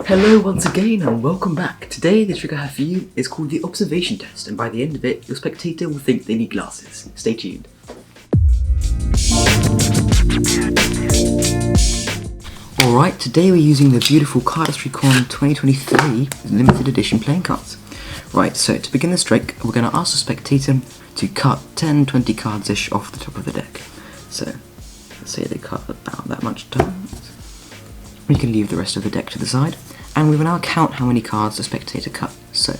Hello once again and welcome back. Today the trick I have for you is called the observation test, and by the end of it your spectator will think they need glasses. Stay tuned. Alright, today we're using the beautiful Cardistry 2023 limited edition playing cards. Right, so to begin this trick we're going to ask the spectator to cut 10-20 cards-ish off the top of the deck. So, let's say they cut about that much time. We can leave the rest of the deck to the side. And we will now count how many cards the spectator cut. So,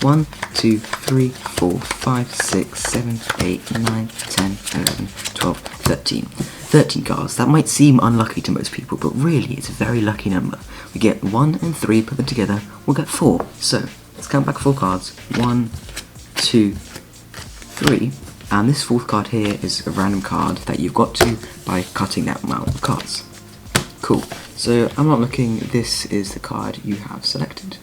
1, 2, 3, 4, 5, 6, 7, 8, 9, 10, 11, 12, 13. 13 cards. That might seem unlucky to most people, but really it's a very lucky number. We get 1 and 3, put them together, we'll get 4. So, let's count back 4 cards. 1, 2, 3. And this fourth card here is a random card that you've got to by cutting that amount of cards. Cool. So I'm not looking, this is the card you have selected.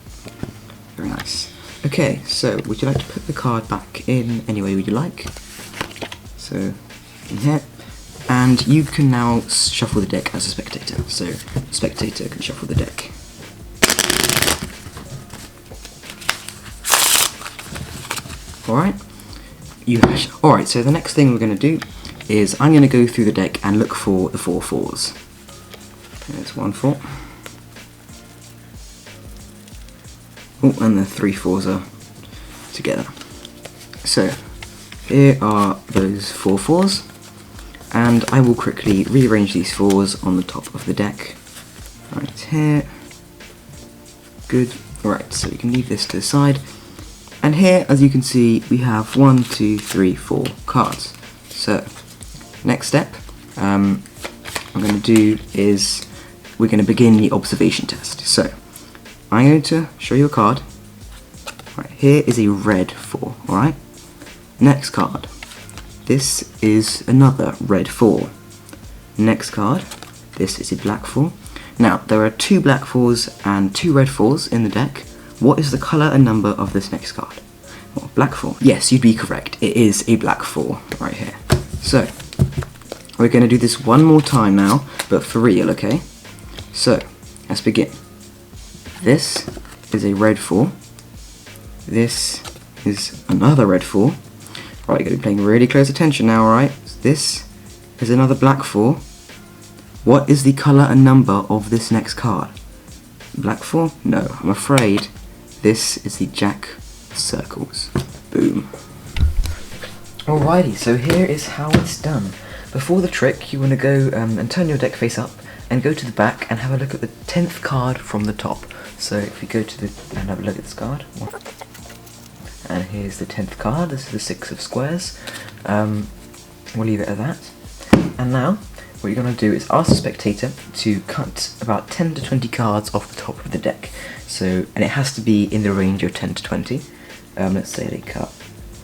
Very nice. Okay, so would you like to put the card back in any way would you like? So, in here. And you can now shuffle the deck as a spectator. So, the spectator can shuffle the deck. Alright? Alright, so the next thing we're going to do is I'm going to go through the deck and look for the 4 4s. There's 1 4. Oh, and the 3 4s are together. So, here are those 4 4s, and I will quickly rearrange these 4s on the top of the deck. Right here. Good. Right, so you can leave this to the side. And here, as you can see, we have 1, 2, 3, 4 cards. So, next step, I'm going to do is we're going to begin the observation test. So, I'm going to show you a card. Right, here is a red 4, alright? Next card. This is another red 4. Next card. This is a black 4. Now, there are 2 black 4s and 2 red 4s in the deck. What is the colour and number of this next card? Well, black 4. Yes, you'd be correct. It is a black 4 right here. So, we're going to do this one more time now, but for real, okay? So, let's begin. This is a red 4. This is another red 4. Right, you're going to be paying really close attention now, alright? This is another black 4. What is the colour and number of this next card? Black 4? No, I'm afraid this is the Jack of Circles. Boom. Alrighty, so here is how it's done. Before the trick, you want to go and turn your deck face up and go to the back and have a look at the 10th card from the top. So if you go to the and have a look at this card, and here's the 10th card. This is the 6 of squares. We'll leave it at that. And now, what you're going to do is ask the spectator to cut about 10 to 20 cards off the top of the deck. So, and it has to be in the range of 10 to 20. Let's say they cut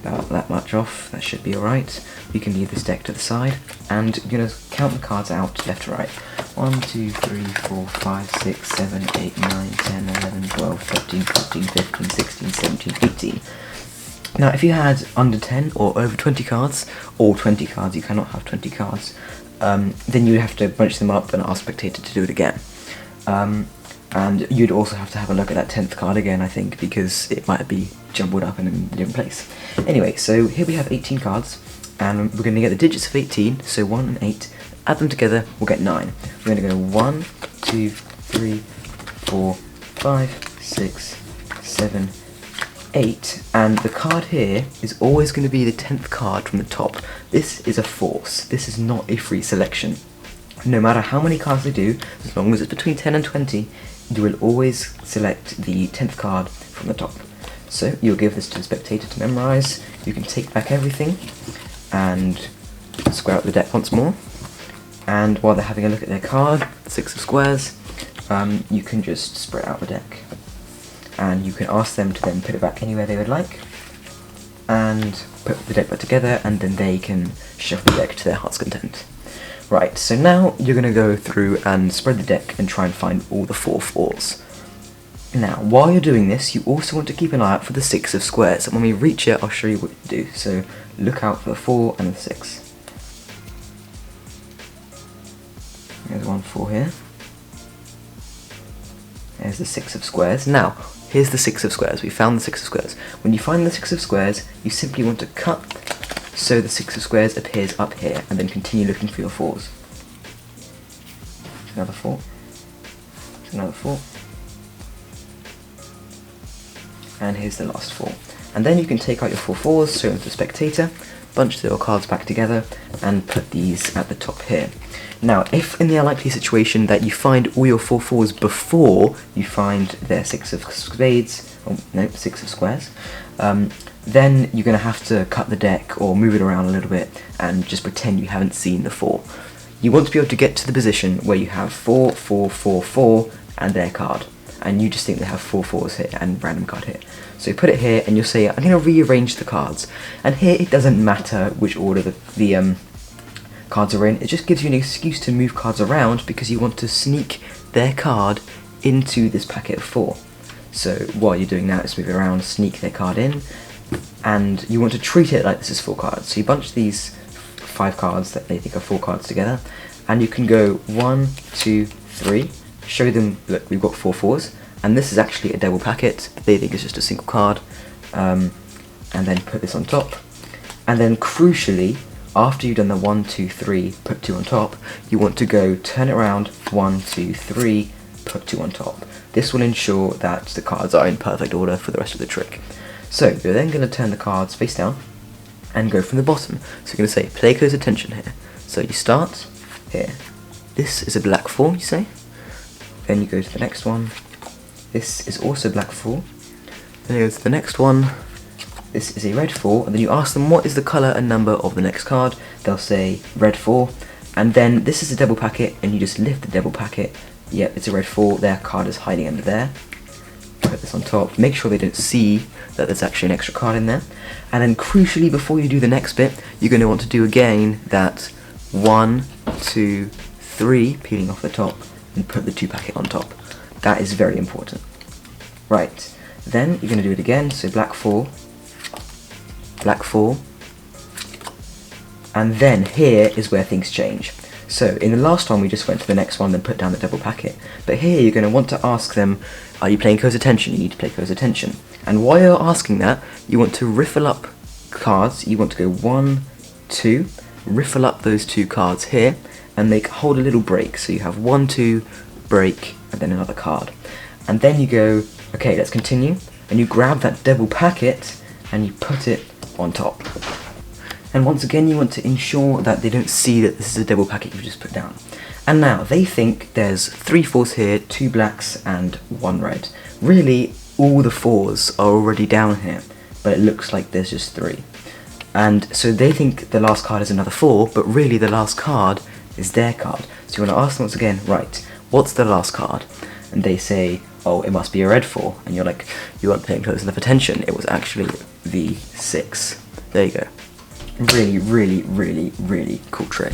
about that much off, that should be alright. You can leave this deck to the side, and you're going to count the cards out left to right. 1, 2, 3, 4, 5, 6, 7, 8, 9, 10, 11, 12, 13, 14, 15, 16, 17, 18. Now if you had under 10 or over 20 cards, or 20 cards, you cannot have 20 cards, then you'd have to bunch them up and ask spectator to do it again. And you'd also have to have a look at that 10th card again, I think, because it might be jumbled up in a different place. Anyway, so here we have 18 cards, and we're going to get the digits of 18, so 1 and 8, add them together, we'll get 9. We're going to go 1, 2, 3, 4, 5, 6, 7, 8, and the card here is always going to be the 10th card from the top. This is a force, this is not a free selection. No matter how many cards they do, as long as it's between 10 and 20, you will always select the 10th card from the top. So you'll give this to the spectator to memorise. You can take back everything and square up the deck once more. And while they're having a look at their card, the 6 of squares, you can just spread out the deck. And you can ask them to then put it back anywhere they would like, and put the deck back together, and then they can shuffle the deck to their heart's content. Right, so now you're going to go through and spread the deck and try and find all the 4 4s. Now, while you're doing this, you also want to keep an eye out for the 6 of squares, and when we reach it, I'll show you what to do. So, look out for the 4 and the 6. There's 1 4 here. There's the 6 of squares. Now, here's the 6 of squares. We found the 6 of squares. When you find the 6 of squares, you simply want to cut so the 6 of squares appears up here, and then continue looking for your 4s. Another 4. Another 4. And here's the last 4. And then you can take out your 4 4s, show them to the spectator, bunch your cards back together, and put these at the top here. Now, if in the unlikely situation that you find all your 4 4s before you find their 6 of spades, or no, 6 of squares, then you're going to have to cut the deck or move it around a little bit and just pretend you haven't seen the 4. You want to be able to get to the position where you have 4, 4, 4, 4, and their card. And you just think they have 4 4s here and random card here. So you put it here and you'll say, I'm going to rearrange the cards. And here it doesn't matter which order the cards are in, it just gives you an excuse to move cards around because you want to sneak their card into this packet of 4. So while you're doing that, just move it around, sneak their card in, and you want to treat it like this is 4 cards. So you bunch these 5 cards that they think are 4 cards together, and you can go 1, 2, 3, show them, look, we've got 4 4s, and this is actually a double packet, they think it's just a single card, and then put this on top, and then crucially, after you've done the 1, 2, 3, put 2 on top, you want to go turn it around, 1, 2, 3, put 2 on top. This will ensure that the cards are in perfect order for the rest of the trick. So you're then going to turn the cards face down and go from the bottom. So you're going to say, play close attention here. So you start here. This is a black 4, you say. Then you go to the next one. This is also black 4. Then you go to the next one. This is a red 4, and then you ask them what is the colour and number of the next card. They'll say red 4, and then this is a double packet, and you just lift the double packet. Yep, it's a red 4, their card is hiding under there. Put this on top, make sure they don't see that there's actually an extra card in there. And then crucially, before you do the next bit, you're going to want to do again that 1, 2, 3, peeling off the top, and put the 2 packet on top. That is very important. Right, then you're going to do it again, so black 4, black 4, and then here is where things change. So in the last one we just went to the next one, then put down the double packet, but here you're going to want to ask them, are you playing close attention? You need to play close attention. And while you're asking that, you want to riffle up cards. You want to go 1, 2, riffle up those 2 cards here, and hold a little break, so you have 1, 2, break, and then another card. And then you go, okay, let's continue, and you grab that double packet and you put it on top. And once again you want to ensure that they don't see that this is a double packet you've just put down. And now they think there's 3 4s here, 2 blacks and 1 red. Really all the 4s are already down here, but it looks like there's just 3. And so they think the last card is another 4, but really the last card is their card. So you want to ask them once again, right, what's the last card? And they say, oh, it must be a red 4. And you're like, you weren't paying close enough attention, it was actually the 6. There you go. Really, really, really, really cool trick.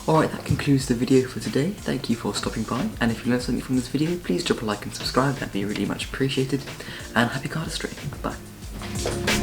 Alright, that concludes the video for today. Thank you for stopping by, and if you learned something from this video, please drop a like and subscribe, that'd be really much appreciated. And happy cardistry. Bye.